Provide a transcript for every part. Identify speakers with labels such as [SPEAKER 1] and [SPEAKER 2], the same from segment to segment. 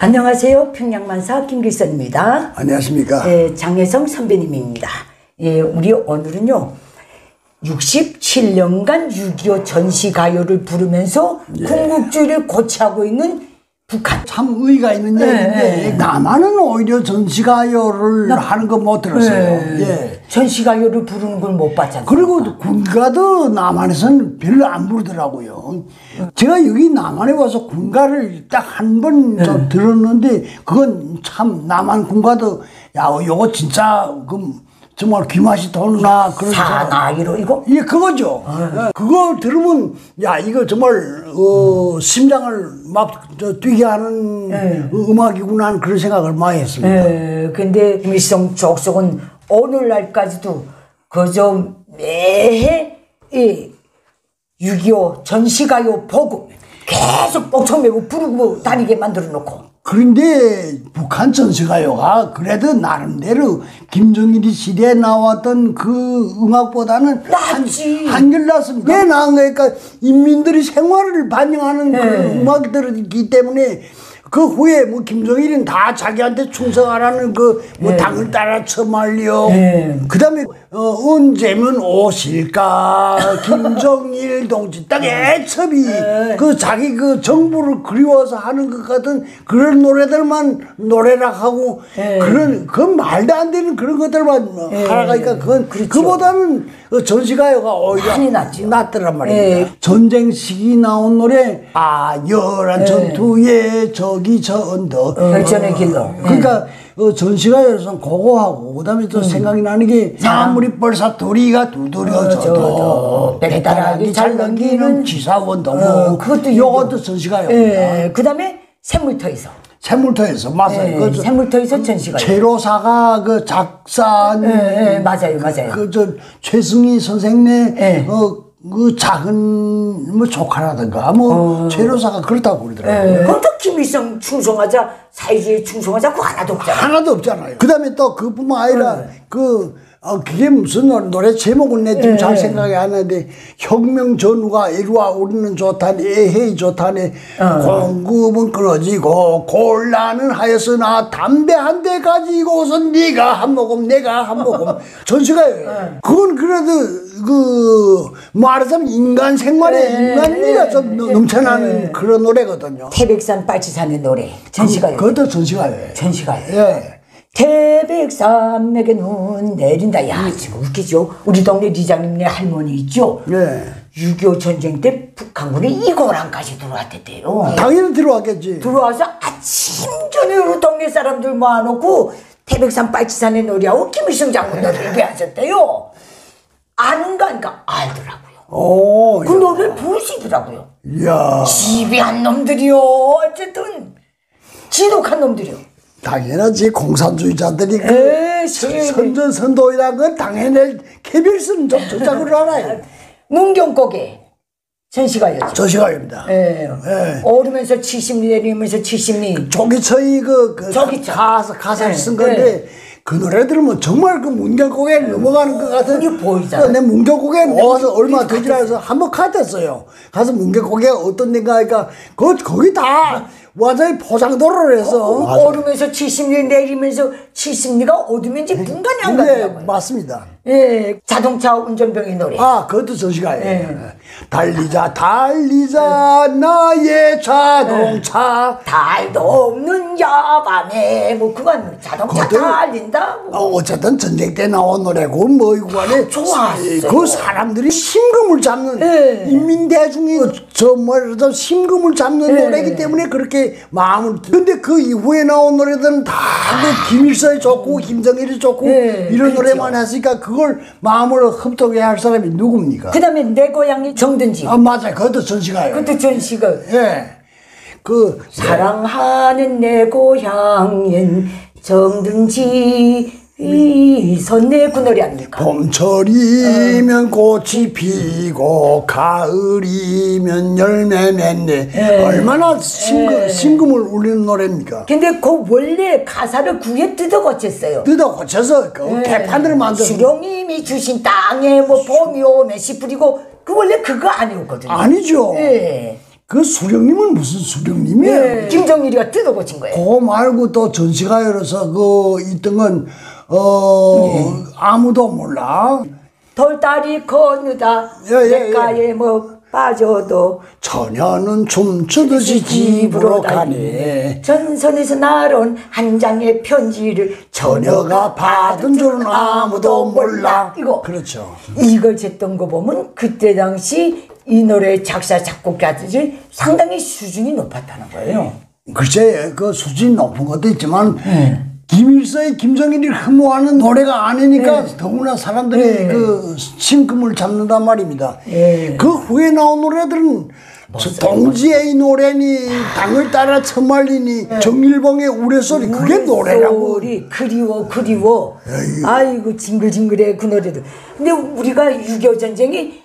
[SPEAKER 1] 안녕하세요. 평양만사 김길선입니다.
[SPEAKER 2] 안녕하십니까.
[SPEAKER 1] 장혜성 선배님입니다. 우리 오늘은요 67년간 6.25 전시가요를 부르면서 군국주의를 고취하고 있는 북한.
[SPEAKER 2] 참 의의가 있는 얘기인데 남한은 오히려 전시가요를 하는 거 못 들었어요.
[SPEAKER 1] 전시가요를 부르는 걸 못 봤잖아요.
[SPEAKER 2] 그리고 군가도 남한에서는 별로 안 부르더라고요. 제가 여기 남한에 와서 군가를 딱 한 번 들었는데 그건 참 남한 군가도 야 요거 진짜 정말 귀맛이 도는구나.
[SPEAKER 1] 사나이로 이거?
[SPEAKER 2] 예, 그거죠. 그거 들으면 야 이거 정말 심장을 막 뛰게 하는 음악이구나 하는 그런 생각을 많이 했습니다.
[SPEAKER 1] 근데 김일성 족속은 오늘날까지도 그저 매해 6.25 전시가요 보고 계속 뻑청매고 부르고 다니게 만들어 놓고.
[SPEAKER 2] 그런데 북한 전시가요가 그래도 나름대로 김정일이 시대에 나왔던 그 음악보다는
[SPEAKER 1] 낫지.
[SPEAKER 2] 한결 낫습니다. 왜 나은 거니까 인민들이 생활을 반영하는 그 음악들이기 때문에 그 후에 뭐 김정일은 다 자기한테 충성하라는 당을 따라 처말려. 그다음에 언제면 오실까 김정일 동지 딱 애첩이 그 자기 그 정부를 그리워서 하는 것 같은 그런 노래들만 노래라 하고 그 말도 안 되는 그런 것들만 하라가니까 그건
[SPEAKER 1] 그렇죠.
[SPEAKER 2] 그보다는 전시가요가 오히려 낫더란 말입니다. 전쟁 시기 나온 노래 열한 전투에 저기 저 언덕
[SPEAKER 1] 혈전의 길로.
[SPEAKER 2] 그러니까 전시가요에서는 그거 하고 그다음에 또 생각이 나는 게 아무리 벌써 도리가 두드려져도 배따라기 잘 넘기는 지사원동
[SPEAKER 1] 그것도
[SPEAKER 2] 요것도 전시가요입니다.
[SPEAKER 1] 그다음에 샘물터에서
[SPEAKER 2] 맞아요.
[SPEAKER 1] 샘물터에서 전시가요.
[SPEAKER 2] 최로사가 그 작사한
[SPEAKER 1] 맞아요.
[SPEAKER 2] 그 최승희 선생네 그 작은 뭐 조카라든가 최로사가 그렇다고 그러더라고요.
[SPEAKER 1] 그럼 또 김일성 충성하자 사회주의 충성하자 그거 하나도 없잖아요.
[SPEAKER 2] 그다음에 또 그뿐만 아니라 그게 무슨 노래 제목은 내 지금 잘 생각이 안 나는데 혁명 전우가 이리와 우리는 좋다니 에헤이 좋다니 공급은 끊어지고 곤란은 하였으나 담배 한 대 가지고서 네가 한 모금 내가 한 모금 전시가요. 그건 그래도 말하자면 인간 생활에 인간미가 좀 넘쳐나는 그런 노래거든요.
[SPEAKER 1] 태백산 빨치산의 노래 전시가요.
[SPEAKER 2] 그것도 전시가요예요.
[SPEAKER 1] 전시가요. 태백산맥에 눈 내린다. 야 지금 웃기죠. 우리 동네 리장님네 할머니 있죠. 6.25 전쟁 때 북한군이 이고랑까지 들어왔댔대요.
[SPEAKER 2] 당연히 들어왔겠지.
[SPEAKER 1] 들어와서 아침 전에 우리 동네 사람들 모아놓고 태백산 빨치산의 노래하고 김일성 장군 노래를 배웠었대요. 아는가 아닌가 알더라고요. 그 노래를 부르시더라고요. 지배한 놈들이요. 어쨌든 지독한 놈들이요.
[SPEAKER 2] 당연하지. 공산주의자들이 선전선도이라는 건 당연히 개별수는 좀 저작을 알아요.
[SPEAKER 1] 문경곡에 전시가요죠.
[SPEAKER 2] 전시가요입니다.
[SPEAKER 1] 오르면서 70리 내리면서 70리.
[SPEAKER 2] 조기철이 가사를 쓴 건데 그 노래 들으면 정말 그 문경곡에 넘어가는 것 같은
[SPEAKER 1] 게 보이잖아.
[SPEAKER 2] 내 문경곡에 와서 얼마 되지 않아서 한번 갔댔어요. 가서 문경곡에 어떤 데인가 하니까 거기 다 완전히 포장도로를 해서
[SPEAKER 1] 오르면서 70리 내리면서 70리가 어디면지 분간이 안 가더라고요.
[SPEAKER 2] 맞습니다.
[SPEAKER 1] 자동차 운전병의 노래.
[SPEAKER 2] 그것도 전시가요. 달리자 나의 자동차
[SPEAKER 1] 달도 없는 야밤에 그건 자동차 달린다.
[SPEAKER 2] 어쨌든 전쟁 때 나온 노래고 이거 안에
[SPEAKER 1] 좋았어요.
[SPEAKER 2] 그 사람들이 심금을 잡는 인민 대중이 심금을 잡는 노래이기 때문에 그렇게 마음을 근데 그 이후에 나온 노래들은 다 김일성이 좋고 김정일이 좋고 이런 노래만 했으니까 그걸 마음으로 흡족해 할 사람이 누굽니까?
[SPEAKER 1] 그 다음에 내 고향이 정든지.
[SPEAKER 2] 맞아요. 그것도 전시가요.
[SPEAKER 1] 그것도 전시가요.
[SPEAKER 2] 사랑하는
[SPEAKER 1] 내 고향엔 정든지 선내 그 노래 아닙니까?
[SPEAKER 2] 봄철이면 꽃이 피고 가을이면 열매 맺네. 얼마나 심금을 울리는 노래입니까?
[SPEAKER 1] 근데 그 원래 가사를 구에 뜯어 고쳤어요.
[SPEAKER 2] 뜯어 고쳐서 개판을 만들어.
[SPEAKER 1] 주령님이 주신 땅에 봄이 오면 씨 뿌리고 그 원래 그거 아니었거든요.
[SPEAKER 2] 아니죠. 그 수령님은 무슨 수령님이에요?
[SPEAKER 1] 네. 김정일이가 뜯어고친 거예요.
[SPEAKER 2] 그거 말고 또 전시가요로서 그 있던 건 아무도 몰라.
[SPEAKER 1] 돌다리 건너다 냇가에 뭐 빠져도
[SPEAKER 2] 처녀는 춤추듯이 집으로 가네.
[SPEAKER 1] 전선에서 날아온 한 장의 편지를
[SPEAKER 2] 처녀가 받은 줄은 아무도 몰라.
[SPEAKER 1] 이거
[SPEAKER 2] 그렇죠.
[SPEAKER 1] 이걸 쟀던 거 보면 그때 당시 이 노래 작사 작곡가들이 상당히 수준이 높았다는 거예요.
[SPEAKER 2] 글쎄 그 수준이 높은 것도 있지만 김일성의 김정일이 흠모하는 노래가 아니니까 더구나 사람들이 그 심금을 잡는단 말입니다. 그 후에 나온 노래들은 동지의 노래니 당을 따라 처말리니 정일봉의 우레소리 그게 노래라고.
[SPEAKER 1] 그리워 아이고 징글징글해 그 노래도. 근데 우리가 6.25 전쟁이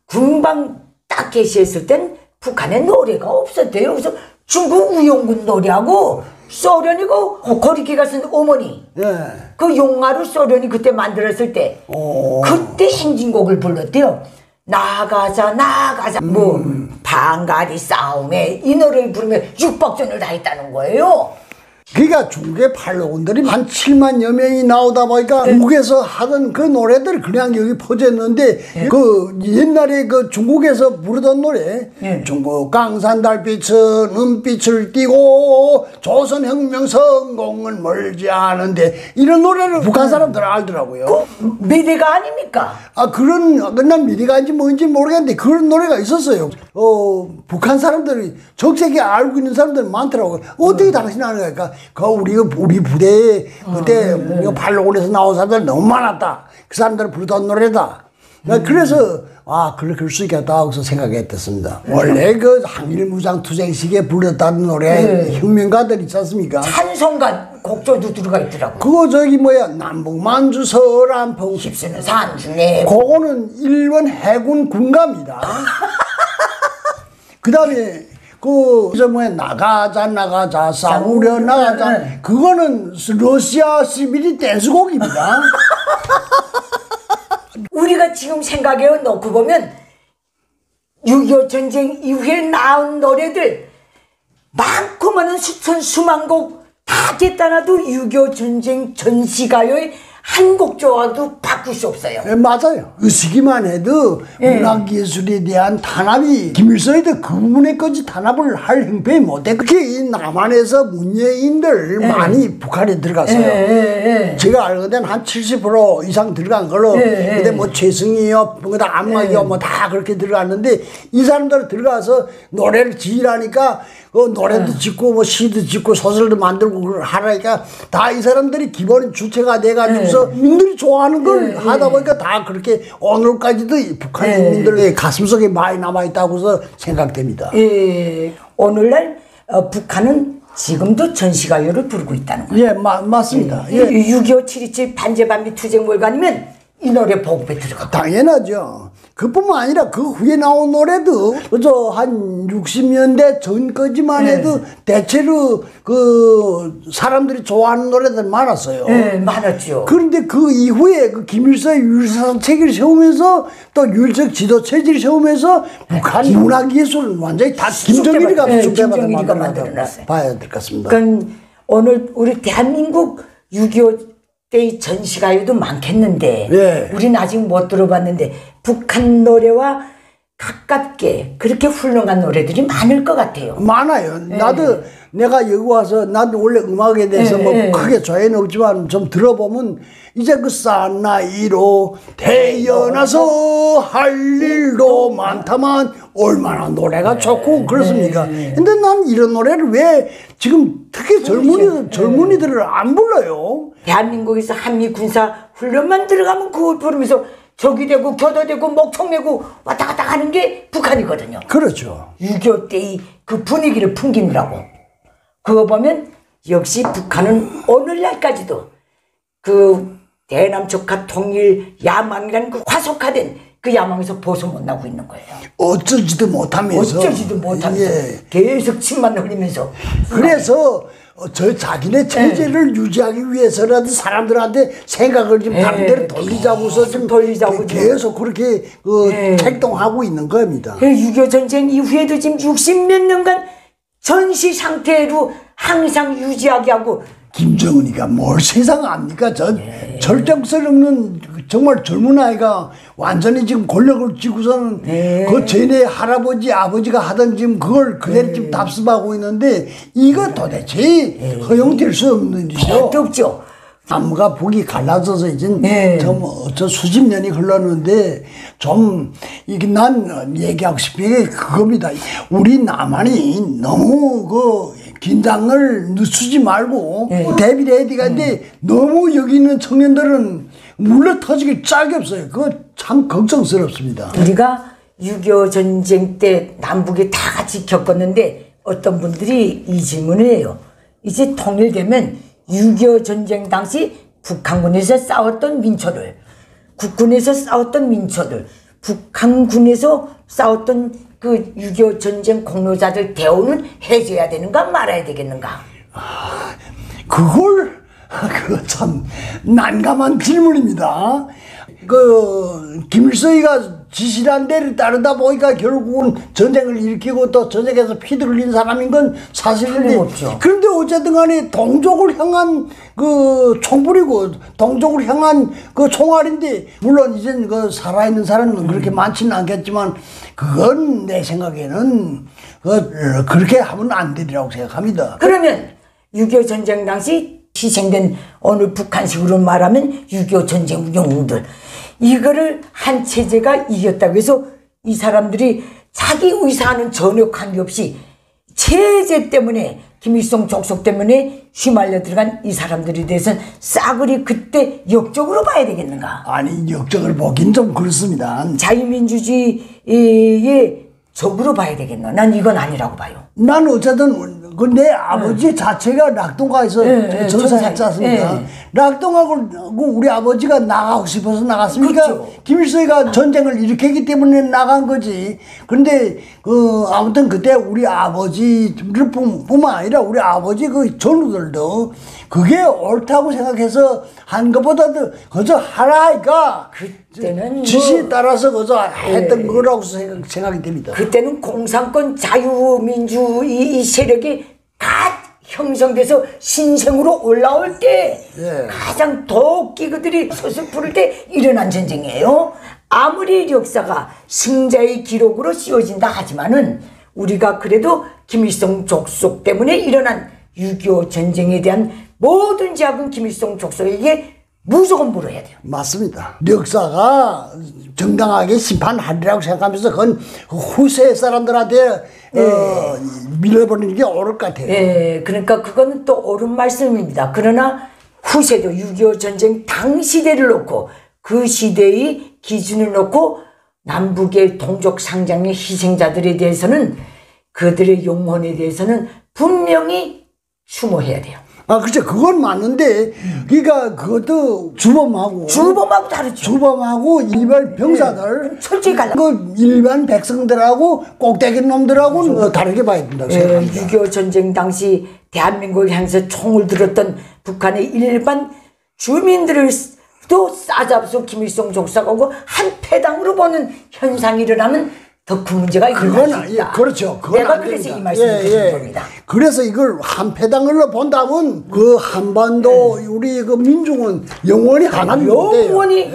[SPEAKER 1] 군방 딱 개시했을 땐 북한에 노래가 없었대요. 그래서 중국 우영군 노래하고 소련이 그 거리기가 쓴 어머니 그 용화로 소련이 그때 만들었을 때 그때 행진곡을 불렀대요. 나가자 뭐 방가리 싸움에 이 노래를 부르면 육박전을 다 했다는 거예요.
[SPEAKER 2] 그러니까 중국의 팔로원들이 한 7만여 명이 나오다 보니까 중국에서 하던 그 노래들이 그냥 여기 퍼졌는데 그 옛날에 그 중국에서 부르던 노래 중국 강산 달빛은 은빛을 띠고 조선혁명 성공은 멀지 않은데 이런 노래를 북한 사람들 알더라고요.
[SPEAKER 1] 미래가 아닙니까?
[SPEAKER 2] 난 미래가인지 뭔지 모르겠는데 그런 노래가 있었어요. 북한 사람들이 적세게 알고 있는 사람들이 많더라고요. 어떻게 당신 아는 거니까 우리 부대에 그때 팔로곤에서 나온 사람들 너무 많았다. 그 사람들이 부르던 노래다. 그래서 그럴 수 있겠다 하고 생각했습니다. 원래 그 항일무장투쟁 시기에 불렀다는 노래 혁명가들 있지 않습니까?
[SPEAKER 1] 찬송가 곡조도 들어가 있더라고요.
[SPEAKER 2] 그거 남북만주 서란풍
[SPEAKER 1] 휩쓰는 산중에
[SPEAKER 2] 그거는 일본 해군 군가입니다. 그 다음에 나가자 싸우려 나가자 그거는 러시아 시비리 댄스곡입니다.
[SPEAKER 1] 우리가 지금 생각해 놓고 보면 6.25 전쟁 이후에 나온 노래들 많고 많은 수만 곡 다 됐다나도 6.25 전쟁 전시가요의 한 곡조와도 바꿀 수 없어요.
[SPEAKER 2] 맞아요. 그 시기만 해도 문학예술에 대한 탄압이 김일성이도 그 부분에까지 탄압을 할 형편이 못했고 특히 남한에서 문예인들 많이 북한에 들어갔어요. 제가 알거든 한 70% 이상 들어간 걸로 근데 뭐 최승희요 안막이요 뭐 다 그렇게 들어갔는데 이 사람들 들어가서 노래를 지으라니까 노래도 짓고 뭐 시도 짓고 소설도 만들고 하라니까 다 이 사람들이 기본 주체가 돼가지고서 민들이 좋아하는 걸 하다 보니까 다 그렇게 오늘까지도 북한 국민들의 가슴속에 많이 남아있다고 생각됩니다.
[SPEAKER 1] 오늘날 북한은 지금도 전시가요를 부르고 있다는 거예요.
[SPEAKER 2] 맞습니다.
[SPEAKER 1] 6.25 7.27 반제반미 투쟁월간이면 이 노래 보급에 들어가.
[SPEAKER 2] 당연하죠. 그뿐만 아니라 그 후에 나온 노래도 한 60년대 전까지만 해도 대체로 그 사람들이 좋아하는 노래들 많았어요.
[SPEAKER 1] 많았죠.
[SPEAKER 2] 그런데 그 이후에 그 김일성의 율사상 체계를 세우면서 또 율적 지도 체제를 세우면서 북한 문학예술은 완전히 다 김정일이가 만들어놨어요. 봐야 될 것 같습니다.
[SPEAKER 1] 그러니까 오늘 우리 대한민국 6.25 때의 전시가요도 많겠는데 우리는 아직 못 들어봤는데 북한 노래와 가깝게 그렇게 훌륭한 노래들이 많을 것 같아요.
[SPEAKER 2] 많아요. 나도 내가 여기 와서 나도 원래 음악에 대해서 뭐 크게 조예는 없지만 좀 들어보면 이제 그 싼 나이로 태어나서 할 일도 많다만 얼마나 노래가 좋고 그렇습니까? 근데 난 이런 노래를 왜 지금 특히 젊은이들을 안 불러요?
[SPEAKER 1] 대한민국에서 한미 군사 훈련만 들어가면 그걸 부르면서 적이 되고 교도되고 목총 내고 왔다 갔다 하는 게 북한이거든요.
[SPEAKER 2] 그렇죠.
[SPEAKER 1] 6.25 때의 그 분위기를 풍기느라고. 그거 보면 역시 북한은 오늘날까지도 그 대남조카 통일 야망이라는 그 화석화된 그 야망에서 벗어 못 나고 있는 거예요.
[SPEAKER 2] 어쩌지도 못하면서
[SPEAKER 1] 계속 침만 흘리면서.
[SPEAKER 2] 그래서 저 자기네 체제를 유지하기 위해서라도 사람들한테 생각을 좀 다른 데로 돌리자고서 좀
[SPEAKER 1] 돌리자고
[SPEAKER 2] 계속 그렇게 행동하고 있는 겁니다.
[SPEAKER 1] 6.25 전쟁 이후에도 지금 60몇 년간 전시 상태로 항상 유지하게 하고.
[SPEAKER 2] 김정은이가 뭘 세상 압니까? 절정설 없는 정말 젊은 아이가 완전히 지금 권력을 쥐고서는 그 전에 할아버지 아버지가 하던 지금 그걸 그대로 지금 답습하고 있는데 이거 도대체 허용될 수 없는 일이죠.
[SPEAKER 1] 없죠.
[SPEAKER 2] 나무가 북이 갈라져서 이제 저 수십 년이 흘렀는데 좀 이게 난 얘기하고 싶은 게 그겁니다. 우리 남한이 너무 그 긴장을 늦추지 말고 대비를 해야 되는데 너무 여기 있는 청년들은 물러 터지기 짝이 없어요. 그거 참 걱정스럽습니다.
[SPEAKER 1] 우리가 6.25 전쟁 때 남북이 다 같이 겪었는데 어떤 분들이 이 질문을 해요. 이제 통일되면 6.25 전쟁 당시 북한군에서 싸웠던 민초들, 국군에서 싸웠던 민초들, 북한군에서 싸웠던 그 6.25 전쟁 공로자들 대우는 해줘야 되는가 말아야 되겠는가?
[SPEAKER 2] 그거 참 난감한 질문입니다. 김일성이가 지시한 대로 따르다 보니까 결국은 전쟁을 일으키고 또 전쟁에서 피를 흘린 사람인 건 사실인데, 그런데 어쨌든 간에 동족을 향한 그 총불이고 동족을 향한 그 총알인데, 물론 이젠 그 살아있는 사람은 그렇게 많지는 않겠지만 그건 내 생각에는 그렇게 하면 안 되리라고 생각합니다.
[SPEAKER 1] 그러면 6.25 전쟁 당시 희생된 어느 북한식으로 말하면 6.25 전쟁 영웅들, 이거를 한 체제가 이겼다고 해서 이 사람들이 자기 의사와는 전혀 관계없이 체제 때문에, 김일성 족속 때문에 휘말려 들어간 이 사람들에 대해서는 싸그리 그때 역적으로 봐야 되겠는가?
[SPEAKER 2] 아니, 역적을 보긴 좀 그렇습니다.
[SPEAKER 1] 자유민주주의의 적으로 봐야 되겠나? 난 이건 아니라고 봐요.
[SPEAKER 2] 난 어쨌든 내 아버지 자체가 낙동강에서 전사했지 않습니까? 낙동강을 우리 아버지가 나가고 싶어서 나갔습니까?
[SPEAKER 1] 그렇죠.
[SPEAKER 2] 김일성이가 전쟁을 일으켰기 때문에 나간 거지. 그런데 아무튼 그때 우리 아버지를 뿐만 아니라 우리 아버지 그 전우들도 그게 옳다고 생각해서 한 것보다도 그저 하라니까
[SPEAKER 1] 그때는
[SPEAKER 2] 지시에 따라서 그저 했던 거라고 생각이 됩니다.
[SPEAKER 1] 그때는 공산권 자유민주주의 세력이 갓 형성돼서 신생으로 올라올 때 가장 도끼 그들이 솟을 부를 때 일어난 전쟁이에요. 아무리 역사가 승자의 기록으로 씌워진다 하지만은 우리가 그래도 김일성 족속 때문에 일어난 6.25 전쟁에 대한 모든 죄악은 김일성 족속에게 무조건 물어야 돼요.
[SPEAKER 2] 맞습니다. 역사가 정당하게 심판하리라고 생각하면서 그건 후세 사람들한테 밀어버리는 게 옳을 것 같아요.
[SPEAKER 1] 그러니까 그거는 또 옳은 말씀입니다. 그러나 후세도 6.25 전쟁 당 시대를 놓고 그 시대의 기준을 놓고 남북의 동족 상장의 희생자들에 대해서는, 그들의 영혼에 대해서는 분명히 추모해야 돼요.
[SPEAKER 2] 그렇죠. 그건 맞는데, 그러니까 그것도 주범하고
[SPEAKER 1] 다르죠.
[SPEAKER 2] 주범하고 일반 병사들,
[SPEAKER 1] 솔직히 갈라.
[SPEAKER 2] 그 일반 백성들하고 꼭대기 놈들하고는 다르게 봐야 된다고 생각합니다.
[SPEAKER 1] 6.25 전쟁 당시 대한민국을 향해서 총을 들었던 북한의 일반 주민들을 또 싸잡수 김일성 족속하고 한 패당으로 보는 현상이 일어나면 더 큰 문제가 일어날 수 있다.
[SPEAKER 2] 그렇죠. 그건
[SPEAKER 1] 내가 그래서 이 말씀을 드린 겁니다.
[SPEAKER 2] 그래서 이걸 한 패당으로 본다면 그 한반도 우리 그 민중은 영원히 하나님 못해요.
[SPEAKER 1] 영원히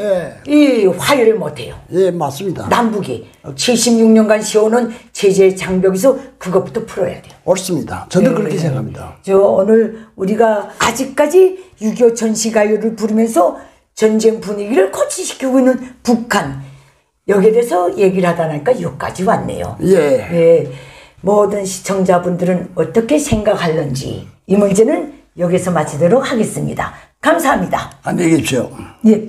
[SPEAKER 1] 이 화해를 못해요.
[SPEAKER 2] 맞습니다.
[SPEAKER 1] 남북이 76년간 세워놓은 체제 장벽에서 그것부터 풀어야 돼요.
[SPEAKER 2] 옳습니다. 저도 그렇게 생각합니다.
[SPEAKER 1] 오늘 우리가 아직까지 6.25 전시가요를 부르면서 전쟁 분위기를 고취시키고 있는 북한, 여기에 대해서 얘기를 하다 보니까 여기까지 왔네요. 모든 시청자분들은 어떻게 생각하는지 이 문제는 여기서 마치도록 하겠습니다. 감사합니다.
[SPEAKER 2] 안녕히 계십시오.
[SPEAKER 1] 예.